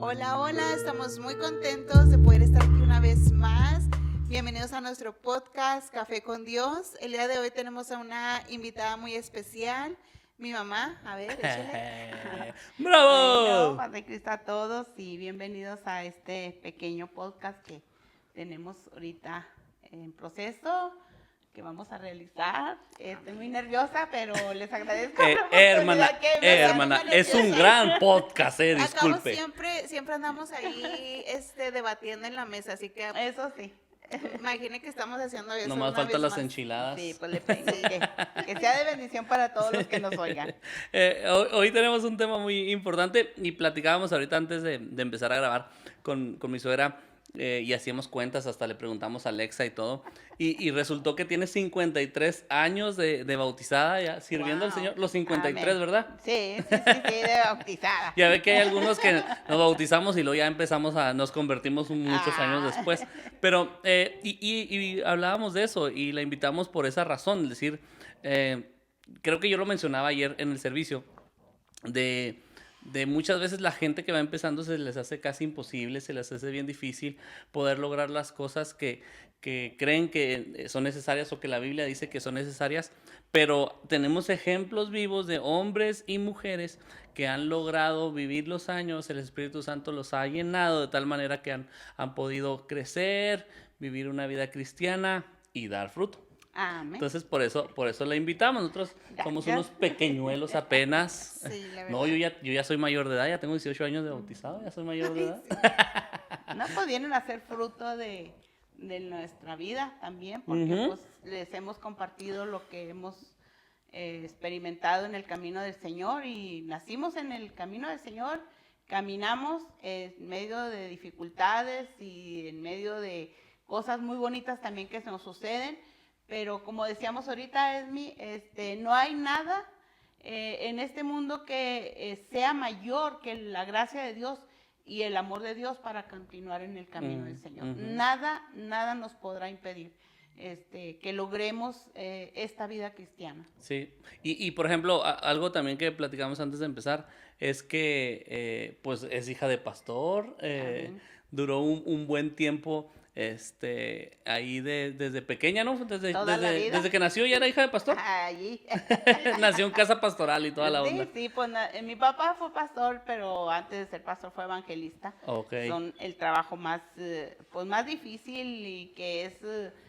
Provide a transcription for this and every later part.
Hola, hola, estamos muy contentos de poder estar aquí una vez más. Bienvenidos a nuestro podcast Café con Dios. El día de hoy tenemos a una invitada muy especial, mi mamá. A ver, échale. Bueno, ¡Bravo! Padre Cristo a todos y bienvenidos a este pequeño podcast que tenemos ahorita en proceso, que vamos a realizar. Estoy muy nerviosa, pero les agradezco la hermana, oportunidad que me dan. hermana, es un gran podcast, Acabo disculpe. siempre andamos ahí debatiendo en la mesa, así que Eso sí. imagine que estamos haciendo eso Nomás una faltan vez las más. enchiladas. Sí, pues le pedí que sea de bendición para todos los que nos oigan. Hoy tenemos un tema muy importante y platicábamos ahorita antes de empezar a grabar con mi suegra y hacíamos cuentas, hasta le preguntamos a Alexa y todo. Y resultó que tiene 53 años de bautizada ya, sirviendo al Wow. Señor. Los 53, Amén. ¿verdad? Sí, de bautizada. Ya ve que hay algunos que nos bautizamos y luego ya nos convertimos muchos años después. Pero, y hablábamos de eso y la invitamos por esa razón, es decir, creo que yo lo mencionaba ayer en el servicio, de muchas veces la gente que va empezando se les hace casi imposible, se les hace bien difícil poder lograr las cosas que creen que son necesarias o que la Biblia dice que son necesarias, pero tenemos ejemplos vivos de hombres y mujeres que han logrado vivir los años, el Espíritu Santo los ha llenado de tal manera que han podido crecer, vivir una vida cristiana y dar fruto. Amén. Entonces, por eso la invitamos. Nosotros somos Gracias. unos pequeñuelos apenas. Sí, la verdad. No, yo ya soy mayor de edad, ya tengo 18 años de bautizado, ya soy mayor de edad. No, pues vienen a ser fruto de nuestra vida también, porque pues les hemos compartido lo que hemos experimentado en el camino del Señor y nacimos en el camino del Señor, caminamos en medio de dificultades y en medio de cosas muy bonitas también que nos suceden, pero como decíamos ahorita, no hay nada en este mundo que sea mayor que la gracia de Dios y el amor de Dios para continuar en el camino del Señor. Nada nos podrá impedir que logremos esta vida cristiana. Sí, y por ejemplo, algo también que platicamos antes de empezar es que pues es hija de pastor, duró un buen tiempo ahí desde pequeña, ¿no? Toda la vida. Desde que nació ya era hija de pastor. Allí. Nació en casa pastoral y toda la onda. Sí, pues mi papá fue pastor, pero antes de ser pastor fue evangelista. Ok. Son el trabajo más, pues más difícil y que es...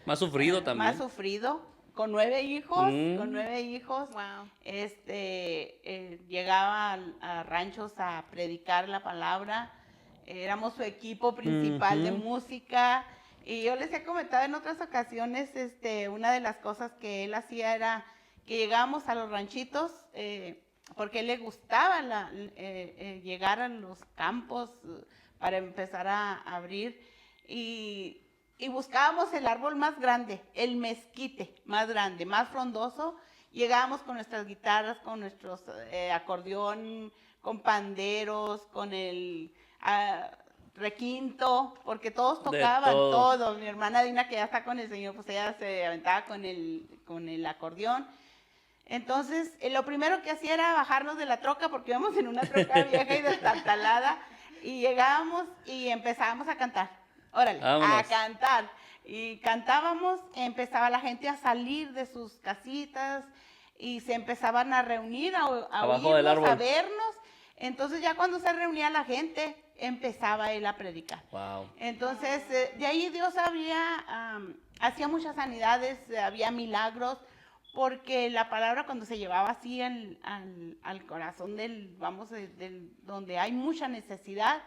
Más sufrido también. Más sufrido, con 9 hijos, Wow. Llegaba a ranchos a predicar la palabra, éramos su equipo principal de música, y yo les he comentado en otras ocasiones, una de las cosas que él hacía era que llegábamos a los ranchitos, porque a él le gustaba llegar a los campos para empezar a abrir, y buscábamos el árbol más grande, el mezquite más grande, más frondoso. Llegábamos con nuestras guitarras, con nuestros acordeón, con panderos, con el requinto, porque todos tocaban, todos. Mi hermana Dina, que ya está con el Señor, pues ella se aventaba con el acordeón. Entonces, lo primero que hacía era bajarnos de la troca, porque íbamos en una troca vieja y destartalada, y llegábamos y empezábamos a cantar. Órale, vámonos. A cantar. Y cantábamos, empezaba la gente a salir de sus casitas y se empezaban a reunir, a Abajo del oírnos, árbol. a vernos. Entonces ya cuando se reunía la gente, empezaba él a predicar. Wow. Entonces, de ahí Dios hacía muchas sanidades, había milagros, porque la palabra cuando se llevaba así al corazón donde hay mucha necesidad,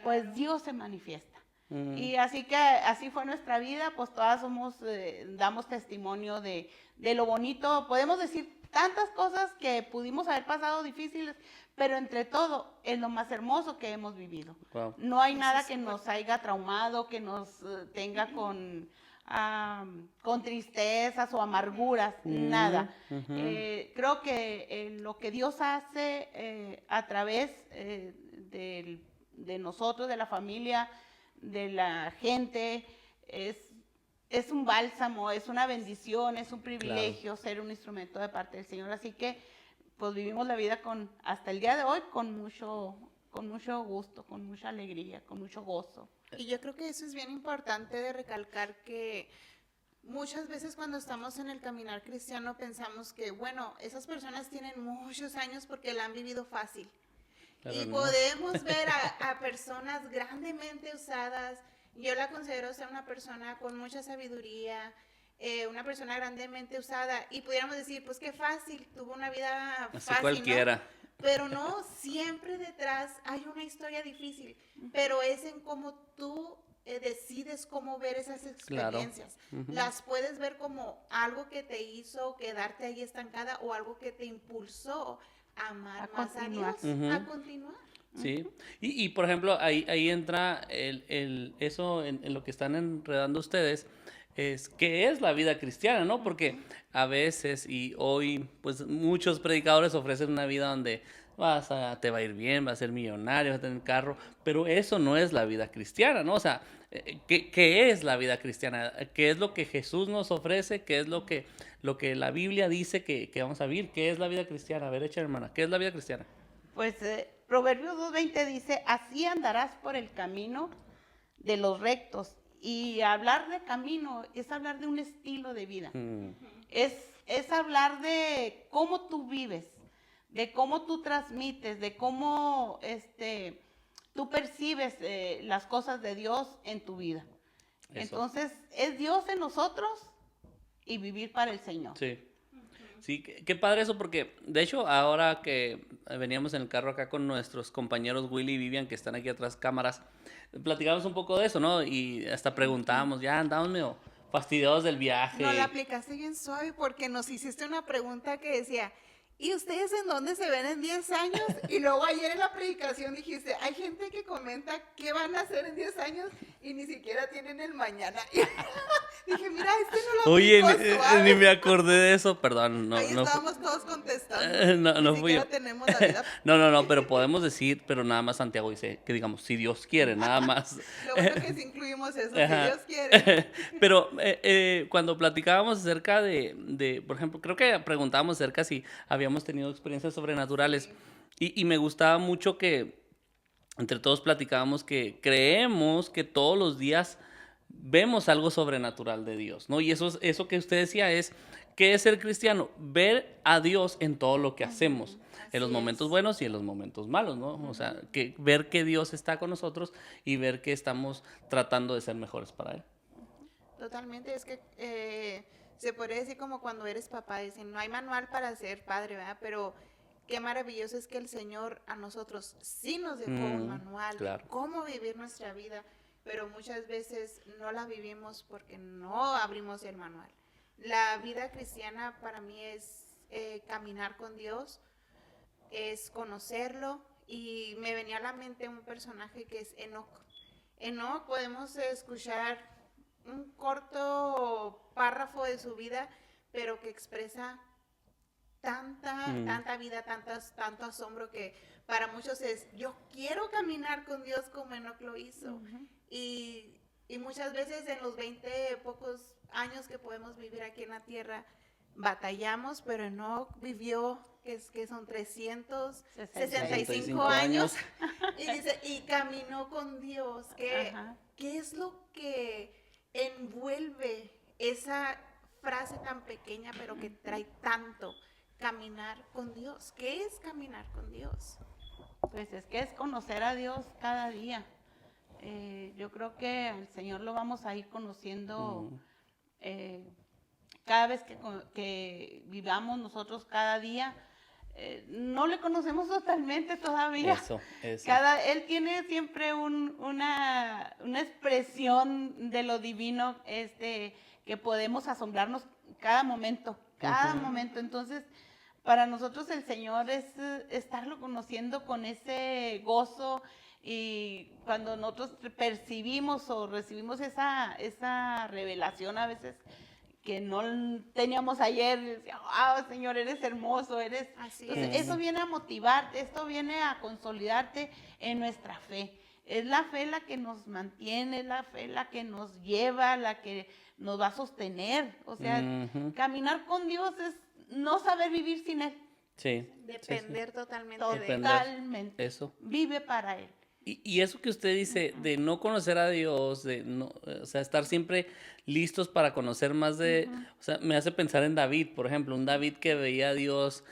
pues Dios se manifiesta. Y así fue nuestra vida, pues todas damos testimonio de lo bonito. Podemos decir tantas cosas que pudimos haber pasado difíciles, pero entre todo es lo más hermoso que hemos vivido. Wow. No hay nada que nos haya traumado, que nos tenga con tristezas o amarguras, nada. Creo que lo que Dios hace a través de nosotros, de la familia, de la gente, es un bálsamo, es una bendición, es un privilegio ser un instrumento de parte del Señor. Así que pues vivimos la vida hasta el día de hoy con mucho con mucho gusto, con mucha alegría, con mucho gozo. Y yo creo que eso es bien importante de recalcar, que muchas veces cuando estamos en el caminar cristiano pensamos que, bueno, esas personas tienen muchos años porque la han vivido fácil. Pero Y no. podemos ver a personas grandemente usadas. Yo la considero ser una persona con mucha sabiduría, una persona grandemente usada. Y pudiéramos decir, pues qué fácil, tuvo una vida Así fácil, cualquiera. ¿no? Pero no, siempre detrás hay una historia difícil. Pero es en cómo tú decides cómo ver esas Claro. experiencias. Ujú. Las puedes ver como algo que te hizo quedarte ahí estancada o algo que te impulsó a amar A más continuar. a Dios, Ujú. a continuar. Sí, y por ejemplo, ahí entra eso en lo que están enredando ustedes, es qué es la vida cristiana, ¿no? Porque a veces, y hoy, pues muchos predicadores ofrecen una vida donde te va a ir bien, vas a ser millonario, vas a tener carro, pero eso no es la vida cristiana, ¿no? O sea, ¿qué es la vida cristiana? ¿Qué es lo que Jesús nos ofrece? ¿Qué es lo que la Biblia dice que vamos a vivir? ¿Qué es la vida cristiana? A ver, echa hermana, ¿qué es la vida cristiana? Pues Proverbios 2:20 dice, así andarás por el camino de los rectos. Y hablar de camino es hablar de un estilo de vida. Mm, Es hablar de cómo tú vives, de cómo tú transmites, de cómo tú percibes las cosas de Dios en tu vida. Eso. Entonces, es Dios en nosotros y vivir para el Señor. Sí. Sí, qué padre eso, porque de hecho ahora que veníamos en el carro acá con nuestros compañeros Willy y Vivian, que están aquí atrás cámaras, platicamos un poco de eso, ¿no? Y hasta preguntábamos, ya andamos medio fastidiosos del viaje. No la aplicaste bien suave porque nos hiciste una pregunta que decía, ¿y ustedes en dónde se ven en 10 años? Y luego ayer en la predicación dijiste, hay gente que comenta qué van a hacer en 10 años y ni siquiera tienen el mañana. Y dije, mira, no lo Oye, aplicó suave. ni me acordé de eso, perdón. Ahí estábamos todos contestando. no Ni fui yo. siquiera tenemos la vida. No, pero podemos decir, pero nada más Santiago dice, que digamos, si Dios quiere, nada más. Lo bueno que sí incluimos eso, Ajá. si Dios quiere. Pero cuando platicábamos acerca por ejemplo, creo que preguntábamos acerca si habíamos tenido experiencias sobrenaturales y me gustaba mucho que entre todos platicábamos que creemos que todos los días vemos algo sobrenatural de Dios, ¿no? Y eso que usted decía es, ¿qué es ser cristiano? Ver a Dios en todo lo que hacemos, en los Así momentos es. buenos y en los momentos malos, ¿no? O sea, ver que Dios está con nosotros y ver que estamos tratando de ser mejores para Él. Totalmente, es que se podría decir como cuando eres papá, dicen, no hay manual para ser padre, ¿verdad? Pero qué maravilloso es que el Señor a nosotros sí nos dejó un manual claro. de cómo vivir nuestra vida, pero muchas veces no la vivimos porque no abrimos el manual. La vida cristiana para mí es caminar con Dios, es conocerlo, y me venía a la mente un personaje que es Enoc. Enoc, podemos escuchar un corto párrafo de su vida, pero que expresa tanta vida, tanto asombro, que para muchos es, yo quiero caminar con Dios como Enoc lo hizo. Y muchas veces en los 20 pocos años que podemos vivir aquí en la tierra, batallamos, pero Enoc vivió, que son 365 años, y dice, y caminó con Dios. ¿Qué es lo que envuelve esa frase tan pequeña, pero que trae tanto? Caminar con Dios. ¿Qué es caminar con Dios? Pues es que es conocer a Dios cada día. Yo creo que al Señor lo vamos a ir conociendo cada vez que vivamos nosotros cada día. No le conocemos totalmente todavía. Eso. Él tiene siempre una expresión de lo divino, que podemos asombrarnos cada momento. Entonces, para nosotros el Señor es estarlo conociendo con ese gozo, y cuando nosotros percibimos o recibimos esa revelación a veces que no teníamos ayer, decía, Señor, eres hermoso, eres... Así Entonces, es. eso viene a motivarte, esto viene a consolidarte en nuestra fe. Es la fe la que nos mantiene, es la fe la que nos lleva, la que nos va a sostener. O sea, caminar con Dios es no saber vivir sin Él. Sí. Depender totalmente de él. Depender. Totalmente. Eso. Vive para Él. Y eso que usted dice de no conocer a Dios, de no, o sea, estar siempre listos para conocer más de, o sea, me hace pensar en David, por ejemplo, un David que veía a Dios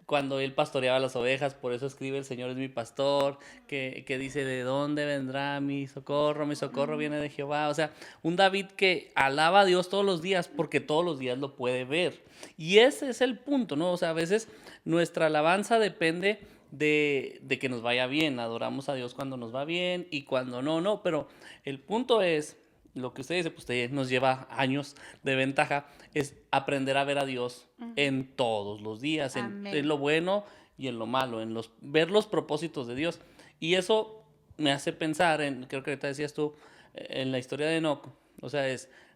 cuando él pastoreaba las ovejas, por eso escribe el Señor es mi pastor, que dice, ¿de dónde vendrá mi socorro? Mi socorro viene de Jehová. O sea, un David que alaba a Dios todos los días porque todos los días lo puede ver. Y ese es el punto, ¿no? O sea, a veces nuestra alabanza depende de que nos vaya bien. Adoramos a Dios cuando nos va bien y cuando no, no. Pero el punto es, lo que usted dice, pues usted nos lleva años de ventaja, es aprender a ver a Dios en todos los días, en lo bueno y en lo malo, ver los propósitos de Dios. Y eso me hace pensar en, creo que ahorita decías tú, en la historia de Enoch, o sea,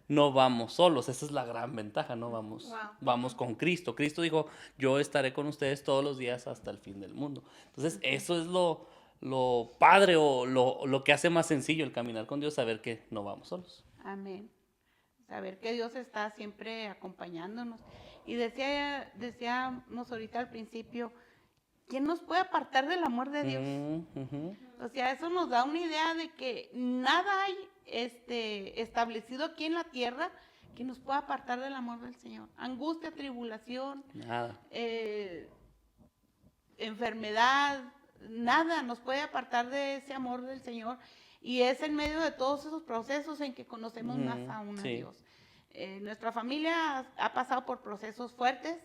no vamos solos, esa es la gran ventaja, no vamos, vamos con Cristo. Cristo dijo, yo estaré con ustedes todos los días hasta el fin del mundo. Entonces, eso es lo padre o lo que hace más sencillo el caminar con Dios, saber que no vamos solos. Amén. Saber que Dios está siempre acompañándonos. Y decíamos ahorita al principio, ¿quién nos puede apartar del amor de Dios? O sea, eso nos da una idea de que nada hay establecido aquí en la tierra que nos pueda apartar del amor del Señor. Angustia, tribulación, Nada. Enfermedad, nada nos puede apartar de ese amor del Señor. Y es en medio de todos esos procesos en que conocemos más aún a Dios. Nuestra familia ha pasado por procesos fuertes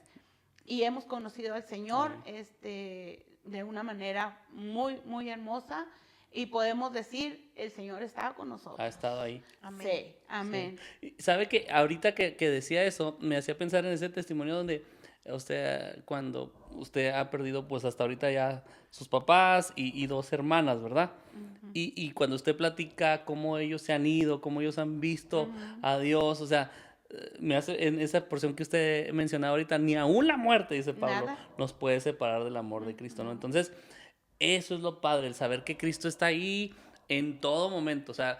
y hemos conocido al Señor de una manera muy, muy hermosa. Y podemos decir, el Señor estaba con nosotros. Ha estado ahí. Amén. Sí, amén. Sí. ¿Sabe que ahorita que decía eso, me hacía pensar en ese testimonio donde usted, cuando usted ha perdido pues hasta ahorita ya sus papás y dos hermanas, ¿verdad? Y cuando usted platica cómo ellos se han ido, cómo ellos han visto a Dios, o sea, me hace en esa porción que usted mencionaba ahorita, ni aún la muerte, dice Pablo, nos puede separar del amor de Cristo, ¿no? Entonces, eso es lo padre, el saber que Cristo está ahí en todo momento. O sea,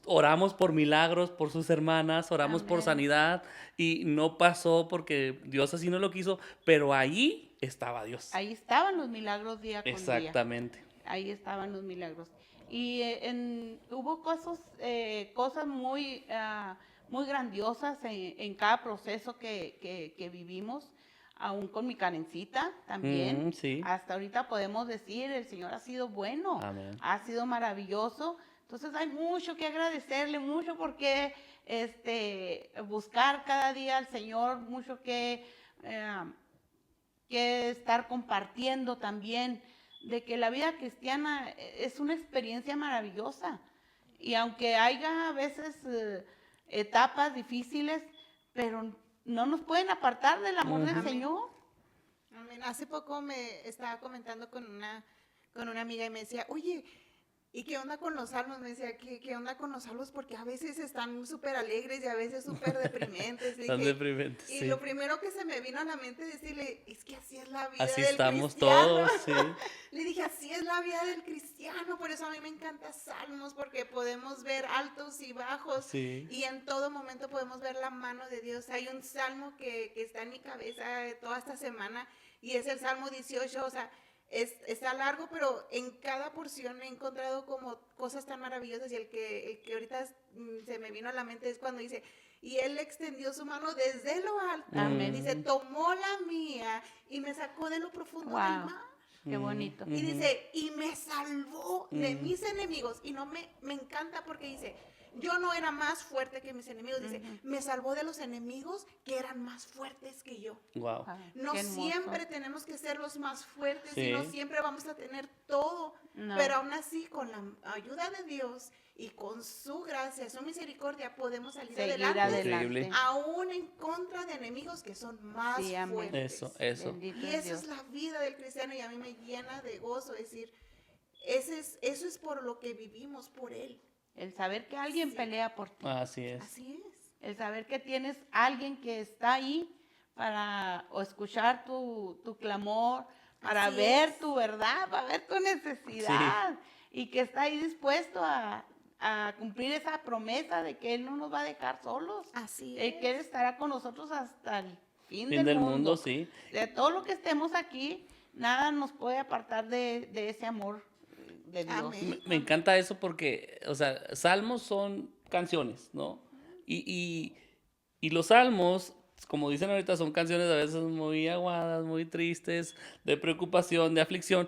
oramos por milagros, por sus hermanas, oramos por sanidad y no pasó porque Dios así no lo quiso, pero ahí estaba Dios. Ahí estaban los milagros día con día. Exactamente. Ahí estaban los milagros. Y hubo cosas muy, muy grandiosas en cada proceso que vivimos. Aún con mi Karencita también. Sí. Hasta ahorita podemos decir, el Señor ha sido bueno. Amén. Ha sido maravilloso. Entonces hay mucho que agradecerle, mucho por qué buscar cada día al Señor, mucho que estar compartiendo también, de que la vida cristiana es una experiencia maravillosa. Y aunque haya a veces etapas difíciles, pero no nos pueden apartar del amor del Señor. Amén. Hace poco me estaba comentando con una amiga y me decía, oye, ¿y qué onda con los salmos? Me decía, ¿qué onda con los salmos? Porque a veces están súper alegres y a veces súper deprimentes. Están deprimentes, y sí. lo primero que se me vino a la mente es decirle, es que así es la vida así del estamos cristiano. todos, sí. Le dije, así es la vida del cristiano, por eso a mí me encanta Salmos, porque podemos ver altos y bajos, Sí. y en todo momento podemos ver la mano de Dios. Hay un salmo que está en mi cabeza toda esta semana, y es el Salmo 18, o sea, está largo, pero en cada porción he encontrado como cosas tan maravillosas, y el que ahorita se me vino a la mente es cuando dice, y él extendió su mano desde lo alto, dice, tomó la mía y me sacó de lo profundo del mar. Qué bonito. Y dice, y me salvó de mis enemigos. Y no me encanta porque dice, yo no era más fuerte que mis enemigos. Dice, me salvó de los enemigos que eran más fuertes que yo. Wow. No siempre tenemos que ser los más fuertes, Sí. y no siempre vamos a tener todo. No. Pero aún así, con la ayuda de Dios y con su gracia, su misericordia, podemos salir adelante. Increíble. Aún en contra de enemigos que son más fuertes. Eso. Bendito Y es esa Dios. es la vida del cristiano, y a mí me llena de gozo decir, eso es por lo que vivimos, por Él. El saber que alguien pelea por ti. Así es. Así es. El saber que tienes alguien que está ahí para escuchar tu clamor, para Así ver es. tu verdad, para ver tu necesidad. Y que está ahí dispuesto a cumplir esa promesa de que Él no nos va a dejar solos. Así Que Él estará con nosotros hasta el fin Fin del mundo, mundo. sí. De todo lo que estemos aquí, nada nos puede apartar de ese amor de Dios. Amén. Me encanta eso porque, o sea, salmos son canciones, ¿no? Y los salmos, como dicen ahorita, son canciones a veces muy aguadas, muy tristes, de preocupación, de aflicción,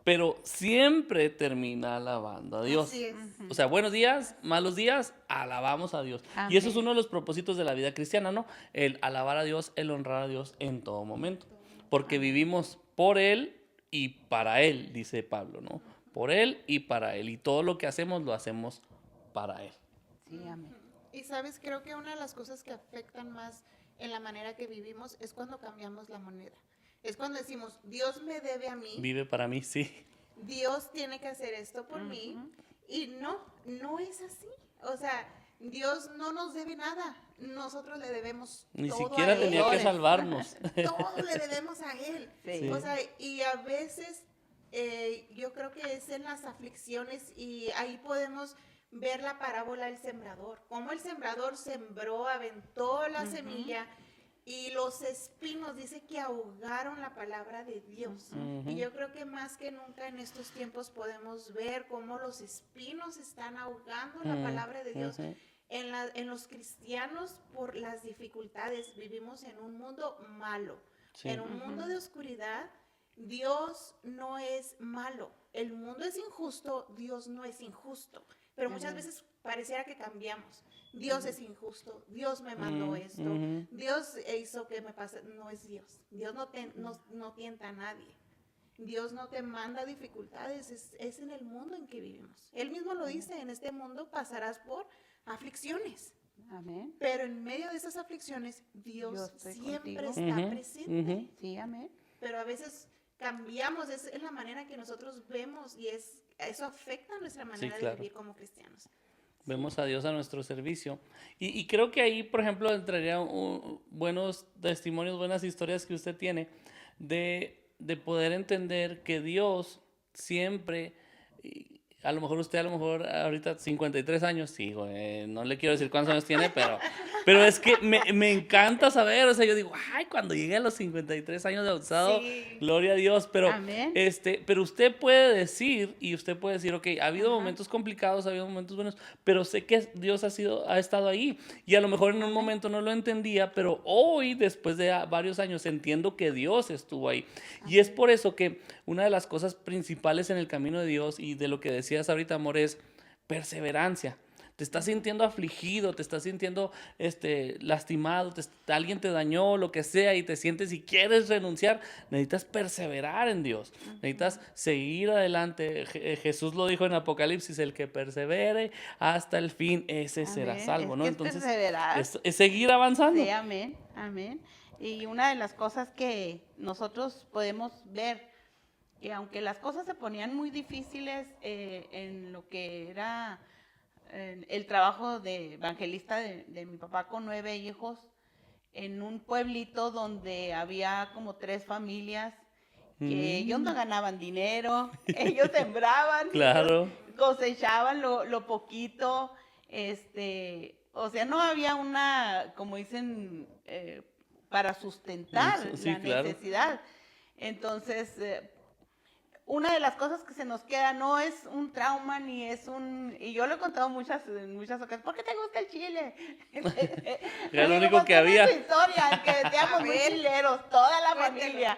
pero siempre termina alabando a Dios. Así es. O sea, buenos días, malos días, alabamos a Dios. Y eso es Amén. uno de los propósitos de la vida cristiana, ¿no? El alabar a Dios, el honrar a Dios en todo momento. Porque vivimos por Él y para Él, dice Pablo, ¿no? Por Él y para Él. Y todo lo que hacemos, lo hacemos para Él. Sí, amén. Y sabes, creo que una de las cosas que afectan más en la manera que vivimos es cuando cambiamos la moneda. Es cuando decimos, Dios me debe a mí, Vive para mí, sí. Dios tiene que hacer esto por mí. Y no es así. O sea, Dios no nos debe nada. Nosotros le debemos Ni todo siquiera a Él. tenía que salvarnos. Todo le debemos a Él. Sí. O sea, y a veces yo creo que es en las aflicciones y ahí podemos ver la parábola del sembrador. Cómo el sembrador sembró, aventó la semilla y los espinos dice que ahogaron la palabra de Dios. Y yo creo que más que nunca en estos tiempos podemos ver cómo los espinos están ahogando la palabra de Dios. En los cristianos, por las dificultades, vivimos en un mundo malo, Sí. en un mundo de oscuridad. Dios no es malo, el mundo es injusto, Dios no es injusto, pero muchas veces pareciera que cambiamos. Dios es injusto, Dios me mandó esto, Dios hizo que me pase. No es Dios, Dios no tienta a nadie. Dios no te manda dificultades, es en el mundo en que vivimos. Él mismo lo dice, en este mundo pasarás por aflicciones. Amén. Pero en medio de esas aflicciones, Yo Dios estoy siempre contigo. está presente. Sí, amén. Pero a veces cambiamos, es la manera que nosotros vemos y eso afecta nuestra manera claro. de vivir como cristianos. Vemos a Dios a nuestro servicio. Y creo que ahí, por ejemplo, entraría buenos testimonios, buenas historias que usted tiene de poder entender que Dios siempre, y a lo mejor ahorita 53 años, sí, güey, no le quiero decir cuántos años tiene, pero es que me encanta saber, o sea, yo digo, ay, cuando llegue a los 53 años de bautizado, Sí. gloria a Dios, pero, Amén. pero usted puede decir, ok, ha habido momentos complicados, ha habido momentos buenos, pero sé que Dios ha estado ahí, y a lo mejor en un momento no lo entendía, pero hoy, después de varios años, entiendo que Dios estuvo ahí, y es por eso que una de las cosas principales en el camino de Dios, y de lo que decías ahorita, amor, es perseverancia. Te estás sintiendo afligido, te estás sintiendo lastimado, alguien te dañó, lo que sea, y te sientes y quieres renunciar, necesitas perseverar en Dios, necesitas seguir adelante. Jesús lo dijo en Apocalipsis, el que persevere hasta el fin, ese será Amén. salvo, Es ¿no? que Entonces, perseverar. es seguir avanzando. Sí, amén, amén. Y una de las cosas que nosotros podemos ver, que aunque las cosas se ponían muy difíciles en lo que era el trabajo de evangelista de mi papá con 9 hijos, en un pueblito donde había como 3 familias, que ellos no ganaban dinero, ellos sembraban, Claro. ellos cosechaban lo poquito, o sea, no había una, como dicen, para sustentar Sí, la claro. necesidad. Entonces, una de las cosas que se nos queda no es un trauma ni es y yo lo he contado en muchas ocasiones, ¿por qué te gusta el chile? Era lo Y único me que contó había. su historia, que decíamos muy chileros, toda la Cuéntalo. familia.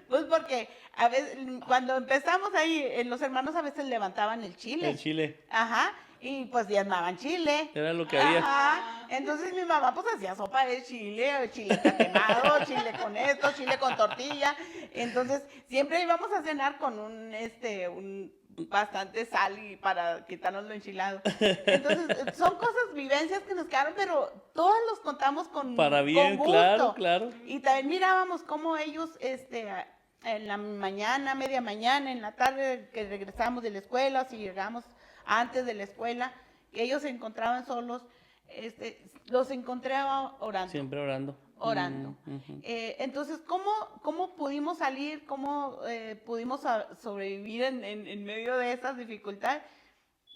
Pues porque a veces, cuando empezamos ahí, los hermanos a veces levantaban el chile. El chile, Ajá, y pues diezmaban chile. era lo que había. Ajá. Entonces mi mamá pues hacía sopa de chile, chile quemado, chile con esto, chile con tortilla. Entonces siempre íbamos a cenar con un bastante sal y para quitarnos lo enchilado. Entonces son cosas, vivencias que nos quedaron, pero todas los contamos Para bien, con gusto. claro, claro. Y también mirábamos cómo ellos, en la mañana, media mañana, en la tarde que regresábamos de la escuela, si llegamos antes de la escuela, que ellos se encontraban solos, los encontraba orando. Siempre orando. Orando. Entonces, ¿cómo pudimos salir? ¿Cómo pudimos sobrevivir en medio de esas dificultades?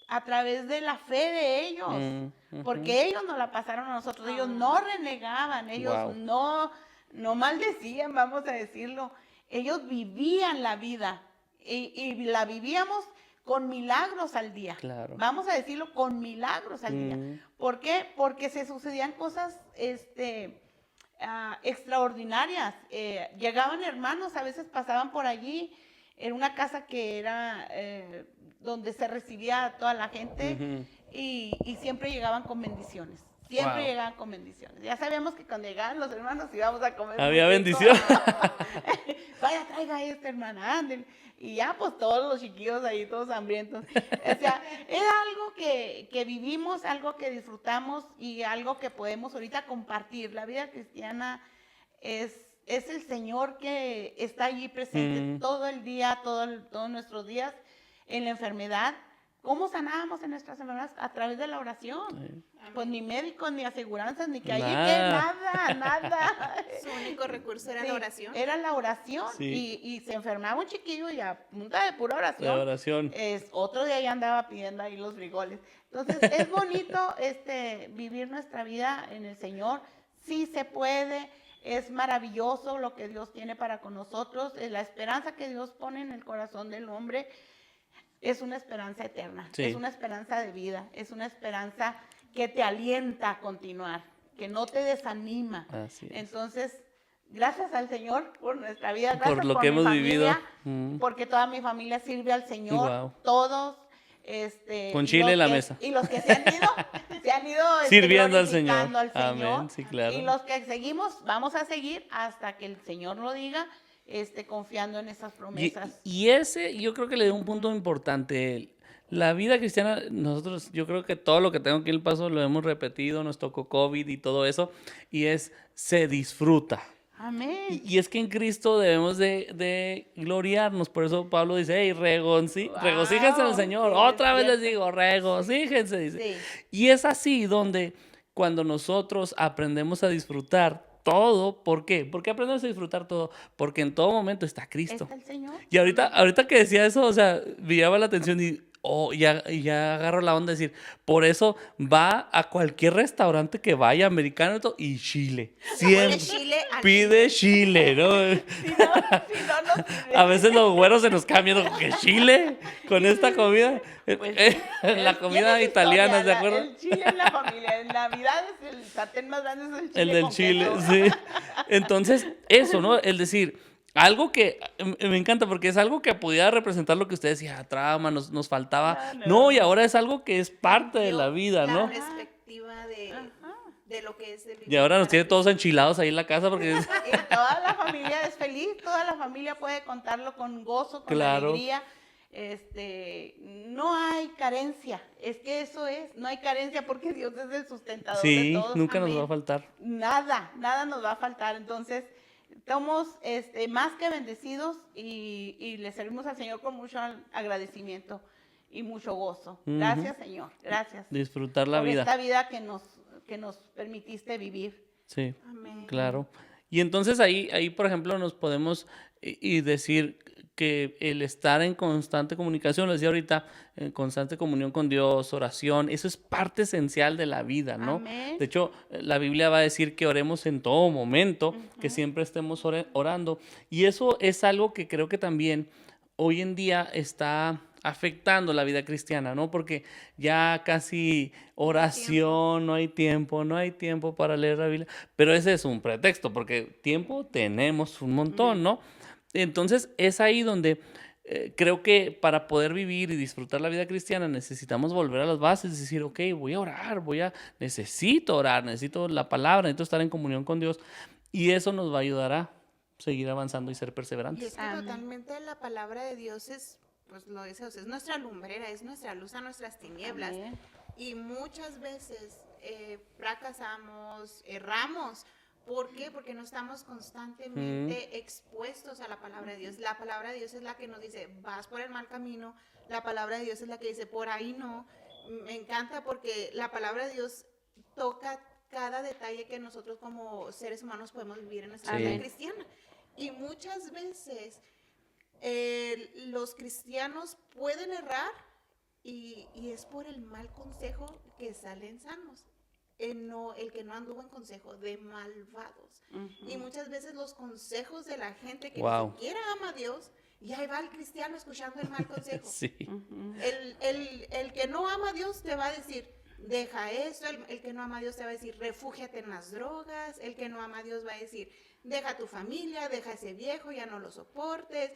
A través de la fe de ellos. Porque ellos nos la pasaron a nosotros. Ellos no renegaban, ellos Wow. no maldecían, vamos a decirlo. Ellos vivían la vida y la vivíamos con milagros al día. Claro. Vamos a decirlo, con milagros al día. ¿Por qué? Porque se sucedían cosas extraordinarias. Llegaban hermanos, a veces pasaban por allí, en una casa que era donde se recibía a toda la gente, y siempre llegaban con bendiciones. Siempre llegaban con bendiciones. Ya sabíamos que cuando llegaban los hermanos íbamos a comer. Había bendición. Vaya, traiga esta hermana, ándale. Y ya, pues todos los chiquillos ahí, todos hambrientos. O sea, era algo que vivimos, algo que disfrutamos y algo que podemos ahorita compartir. La vida cristiana es el Señor que está allí presente todo el día, todos nuestros días en la enfermedad. ¿Cómo sanábamos en nuestras enfermedades? A través de la oración. Pues ni médicos, ni aseguranzas, ni que nada. Su único recurso era la oración. Era la oración. Sí. Y se enfermaba un chiquillo y a punta de pura oración. La oración. Otro día ya andaba pidiendo ahí los frijoles. Entonces, es bonito vivir nuestra vida en el Señor. Sí se puede. Es maravilloso lo que Dios tiene para con nosotros. La esperanza que Dios pone en el corazón del hombre es una esperanza eterna, sí. Es una esperanza de vida, es una esperanza que te alienta a continuar, que no te desanima. Así es. Entonces, gracias al Señor por nuestra vida, gracias por lo que hemos vivido, porque toda mi familia sirve al Señor, wow. Todos. Con chile en la mesa. Y los que se han ido sirviendo al Señor. Amén, sí, claro. Y los que seguimos, vamos a seguir hasta que el Señor lo diga. Confiando en esas promesas. Y ese, yo creo que le dio un punto importante. La vida cristiana, nosotros, yo creo que todo lo que tengo aquí en El Paso lo hemos repetido, nos tocó COVID y todo eso, y se disfruta. Amén. Y es que en Cristo debemos de gloriarnos, por eso Pablo dice, hey, regocíjense en el Señor. Sí, Otra vez les digo, regocíjense, dice. Sí. Y es así donde cuando nosotros aprendemos a disfrutar todo, ¿por qué? ¿Por qué aprendemos a disfrutar todo? Porque en todo momento está Cristo. ¿Está el Señor? Y ahorita que decía eso, o sea, me llama la atención y ya agarro la onda de decir, por eso va a cualquier restaurante que vaya, americano y todo, y chile. Siempre pide chile, ¿no? Si no sirve. A veces los güeros se nos cambian, ¿no? ¿Qué chile? Con esta comida. Pues, la comida italiana, ¿se acuerdan? El chile en la familia. En Navidad es el sartén más grande, es el chile. El del con chile, queso. sí. Entonces, eso, ¿no? El decir, algo que me encanta porque es algo que pudiera representar lo que usted decía, trama, nos faltaba. No, y ahora es algo que es parte de la vida, ¿no? La perspectiva de lo que es el vivir. Y ahora nos tiene todos enchilados ahí en la casa porque... Y toda la familia es feliz, toda la familia puede contarlo con gozo, con alegría. No hay carencia, es que eso es, no hay carencia porque Dios es el sustentador de todos. Sí, nunca Amén. nos va a faltar. Nada nos va a faltar. Entonces, estamos más que bendecidos y le servimos al Señor con mucho agradecimiento y mucho gozo. Gracias, Señor, gracias. Disfrutar la por vida. esta vida que nos permitiste vivir. Sí, Amén. claro. Y entonces ahí, por ejemplo, nos podemos y decir que el estar en constante comunicación, lo decía ahorita, en constante comunión con Dios, oración, eso es parte esencial de la vida, ¿no? Amén. De hecho, la Biblia va a decir que oremos en todo momento, que siempre estemos orando. Y eso es algo que creo que también hoy en día está afectando la vida cristiana, ¿no? Porque ya casi oración, no hay tiempo para leer la Biblia, pero ese es un pretexto, porque tiempo tenemos un montón, ¿no? Entonces es ahí donde creo que para poder vivir y disfrutar la vida cristiana necesitamos volver a las bases, decir, ok, voy a orar, necesito orar, necesito la palabra, necesito estar en comunión con Dios, y eso nos va a ayudar a seguir avanzando y ser Y perseverantes. es que totalmente la palabra de Dios es, pues lo dice, o sea, es nuestra lumbrera, es nuestra luz a nuestras tinieblas. Amén. Y muchas veces fracasamos, erramos. ¿Por qué? Porque no estamos constantemente expuestos a la palabra de Dios. La palabra de Dios es la que nos dice, vas por el mal camino. La palabra de Dios es la que dice, por ahí no. Me encanta porque la palabra de Dios toca cada detalle que nosotros como seres humanos podemos vivir en nuestra vida cristiana. Y muchas veces los cristianos pueden errar y es por el mal consejo que salen sanos. el que no anduvo en consejo de malvados. Y muchas veces los consejos de la gente que ni siquiera ama a Dios, y ahí va el cristiano escuchando el mal consejo. Sí. El que no ama a Dios te va a decir, deja eso. El que no ama a Dios te va a decir, refúgiate en las drogas. El que no ama a Dios va a decir, deja tu familia, deja ese viejo, ya no lo soportes.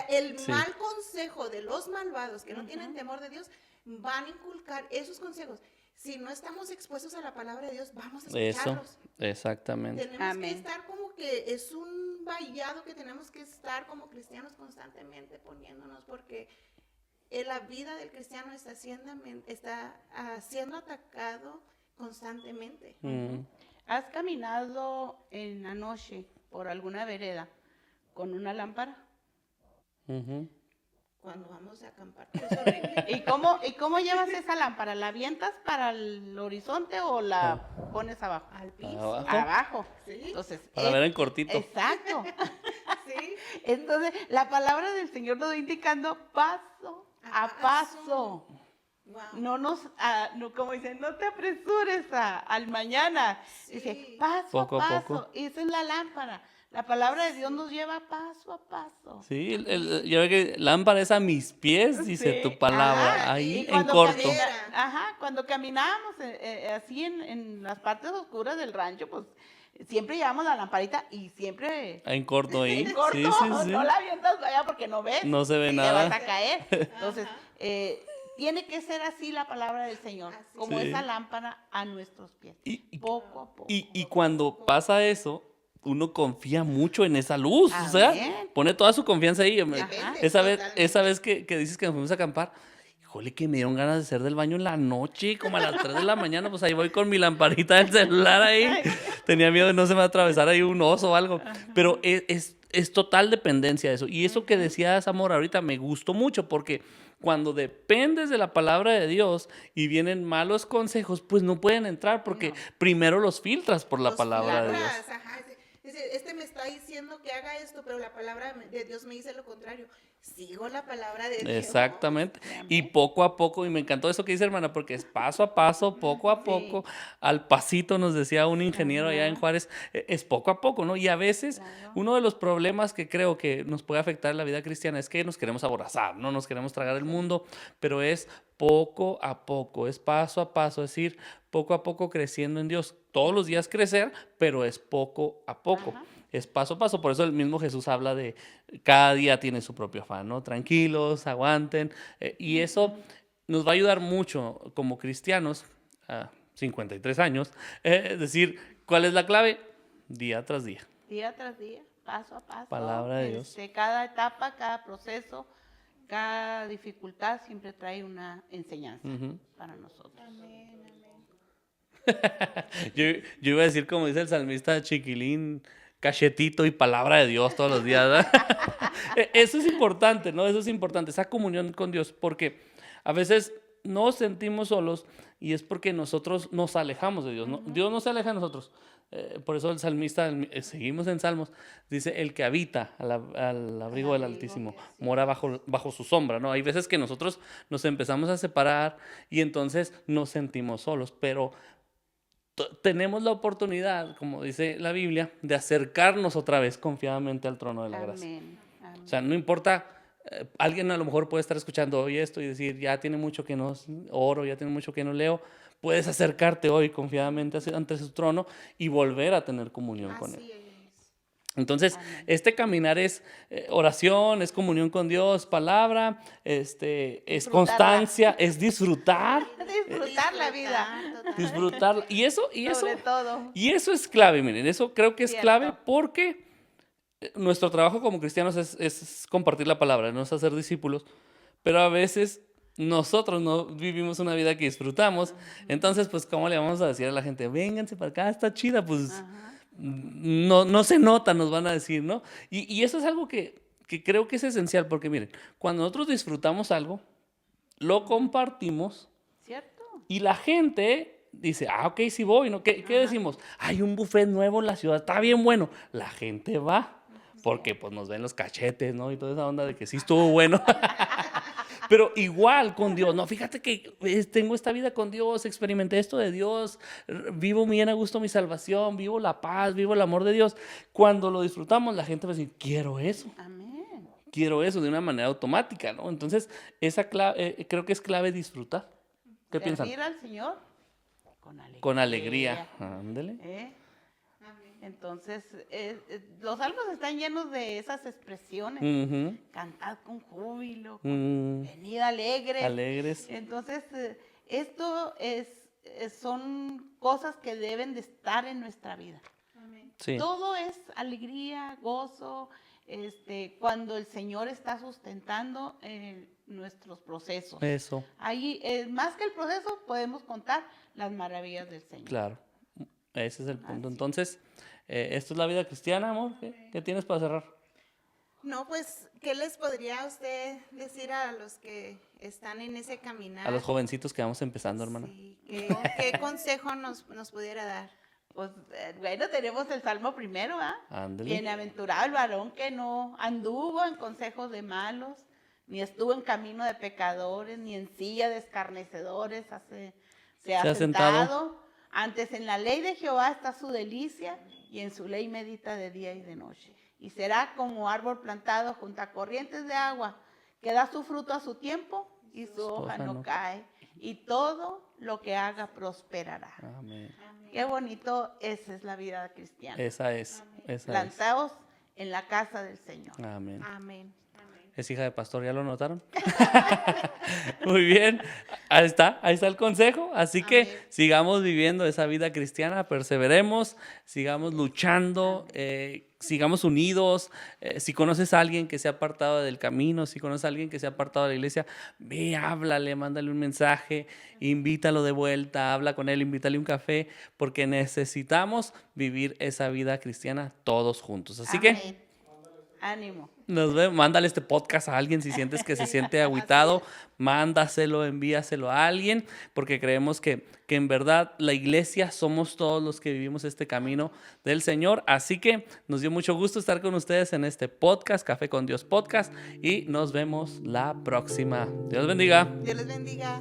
El mal consejo de los malvados que no tienen temor de Dios van a inculcar esos consejos. Si no estamos expuestos a la palabra de Dios, vamos a escucharlos. Eso, exactamente. Tenemos que estar como que es un vallado que tenemos que estar como cristianos constantemente poniéndonos, porque la vida del cristiano está siendo atacado constantemente. ¿Has caminado en la noche por alguna vereda con una lámpara? Cuando vamos a acampar, es horrible. ¿Y cómo llevas esa lámpara? ¿La avientas para el horizonte o la pones abajo? Al piso. Abajo. Sí. Entonces, Para ver en cortito. Exacto. Sí. Entonces, la palabra del Señor nos va indicando paso a paso. Wow. No, como dicen, no te apresures al mañana. Sí. Dice, paso Poco a a paso. poco. Esa es la lámpara. La palabra de Dios nos lleva paso a paso. Sí, yo veo que lámpara es a mis pies, dice Sí. tu palabra, Ajá. ahí Y en corto. Cuando caminábamos así en las partes oscuras del rancho, pues siempre llevamos la lamparita y siempre En corto ahí. en corto, Sí, sí, sí. no la avientas allá porque no ves. No se ve y nada. te vas a caer. Entonces, tiene que ser así la palabra del Señor, Así. como Sí. esa lámpara a nuestros pies, poco a poco. Y cuando pasa eso, uno confía mucho en esa luz, o sea, Amén. pone toda su confianza ahí. Depende, Esa totalmente. vez que dices que nos fuimos a acampar, híjole, que me dieron ganas de hacer del baño en la noche, como a las 3 de la mañana, pues ahí voy con mi lamparita del celular ahí. Tenía miedo de no se me atravesara ahí un oso o algo, pero es total dependencia de eso. Y eso que decías, amor, ahorita me gustó mucho, porque cuando dependes de la palabra de Dios y vienen malos consejos, pues no pueden entrar, porque primero los filtras por la Los palabra de Dios. filtras, ajá. Este me está diciendo que haga esto, pero la palabra de Dios me dice lo contrario. Sigo la palabra de Dios. Exactamente. Y poco a poco, y me encantó eso que dice hermana, porque es paso a paso, poco a poco, al pasito, nos decía un ingeniero allá en Juárez, es poco a poco, ¿no? Y a veces uno de los problemas que creo que nos puede afectar en la vida cristiana es que nos queremos aborazar, ¿no? Nos queremos tragar el mundo, pero es poco a poco, es paso a paso, es ir poco a poco creciendo en Dios. Todos los días crecer, pero es poco a poco. Es paso a paso, por eso el mismo Jesús habla de cada día tiene su propio afán, ¿no? Tranquilos, aguanten, y eso nos va a ayudar mucho como cristianos, a 53 años, decir, ¿cuál es la clave? Día tras día. Día tras día, paso a paso. Palabra de Dios. Cada etapa, cada proceso, cada dificultad siempre trae una enseñanza para nosotros. Amén, amén. Yo iba a decir, como dice el salmista, chiquilín, cachetito y palabra de Dios todos los días, ¿verdad? Eso es importante, ¿no? Eso es importante, esa comunión con Dios, porque a veces nos sentimos solos y es porque nosotros nos alejamos de Dios, ¿no? Dios no se aleja de nosotros. Por eso el salmista, seguimos en Salmos, dice, el que habita al abrigo del Altísimo, mora bajo su sombra, ¿no? Hay veces que nosotros nos empezamos a separar y entonces nos sentimos solos, pero tenemos la oportunidad, como dice la Biblia, de acercarnos otra vez confiadamente al trono de la gracia. Amén. Amén. O sea, no importa, alguien a lo mejor puede estar escuchando hoy esto y decir, ya tiene mucho que no oro, ya tiene mucho que no leo. Puedes acercarte hoy confiadamente ante su trono y volver a tener comunión con él. Así es. Entonces, este caminar es oración, es comunión con Dios, palabra, es constancia, es disfrutar. Disfrutar la vida. Disfrutar. Y eso, Sobre todo. y eso es clave, miren, eso creo que es Cierto. clave porque nuestro trabajo como cristianos es compartir la palabra, no es hacer discípulos, pero a veces nosotros no vivimos una vida que disfrutamos, entonces pues ¿cómo le vamos a decir a la gente? Vénganse para acá, está chida, pues no se nota, nos van a decir, ¿no? Y eso es algo que creo que es esencial, porque miren, cuando nosotros disfrutamos algo, lo compartimos ¿Cierto? y la gente dice, ok, sí voy, ¿no? ¿Qué decimos? Hay un buffet nuevo en la ciudad, está bien bueno. La gente va, porque pues nos ven los cachetes, ¿no? Y toda esa onda de que sí estuvo bueno. Pero igual con Dios, no, fíjate que tengo esta vida con Dios, experimenté esto de Dios, vivo bien a gusto mi salvación, vivo la paz, vivo el amor de Dios. Cuando lo disfrutamos, la gente va a decir, quiero eso. Amén. Quiero eso de una manera automática, ¿no? Entonces, creo que es clave disfrutar. ¿Qué piensan? Servir al Señor con alegría. Con alegría. Ándele. Entonces, los salmos están llenos de esas expresiones. Ujú. Cantad con júbilo, Mm. venid alegres. Alegres. Entonces, esto son cosas que deben de estar en nuestra vida. Sí. Todo es alegría, gozo, cuando el Señor está sustentando nuestros procesos. Eso, Ahí, más que el proceso, podemos contar las maravillas del Señor. claro. Ese es el punto. Así. Entonces, esto es la vida cristiana, amor. ¿Qué tienes para cerrar? No, pues, ¿qué les podría usted decir a los que están en ese caminar? A los jovencitos que vamos empezando, hermana. Sí, ¿qué consejo nos pudiera dar? Pues bueno, tenemos el Salmo primero, ¿ah? Ándele. Bienaventurado el varón que no anduvo en consejos de malos, ni estuvo en camino de pecadores, ni en silla de escarnecedores se ha sentado. Antes en la ley de Jehová está su delicia, y en su ley medita de día y de noche. Y será como árbol plantado junto a corrientes de agua, que da su fruto a su tiempo, y su hoja no cae, y todo lo que haga prosperará. Amén. Qué bonito, esa es la vida cristiana. Esa es. Plantados en la casa del Señor. Amén. Amén. Es hija de pastor, ¿ya lo notaron? Muy bien, ahí está el consejo. Así que Amén. sigamos viviendo esa vida cristiana, perseveremos, sigamos luchando, sigamos unidos. Si conoces a alguien que se ha apartado del camino, si conoces a alguien que se ha apartado de la iglesia, ve, háblale, mándale un mensaje, invítalo de vuelta, habla con él, invítale un café, porque necesitamos vivir esa vida cristiana todos juntos. Así que Amén. Ánimo. nos vemos, mándale este podcast a alguien si sientes que se siente agüitado, mándaselo, envíaselo a alguien, porque creemos que en verdad la iglesia somos todos los que vivimos este camino del Señor. Así que nos dio mucho gusto estar con ustedes en este podcast, Café con Dios Podcast, y nos vemos la próxima. Dios bendiga. Dios les bendiga.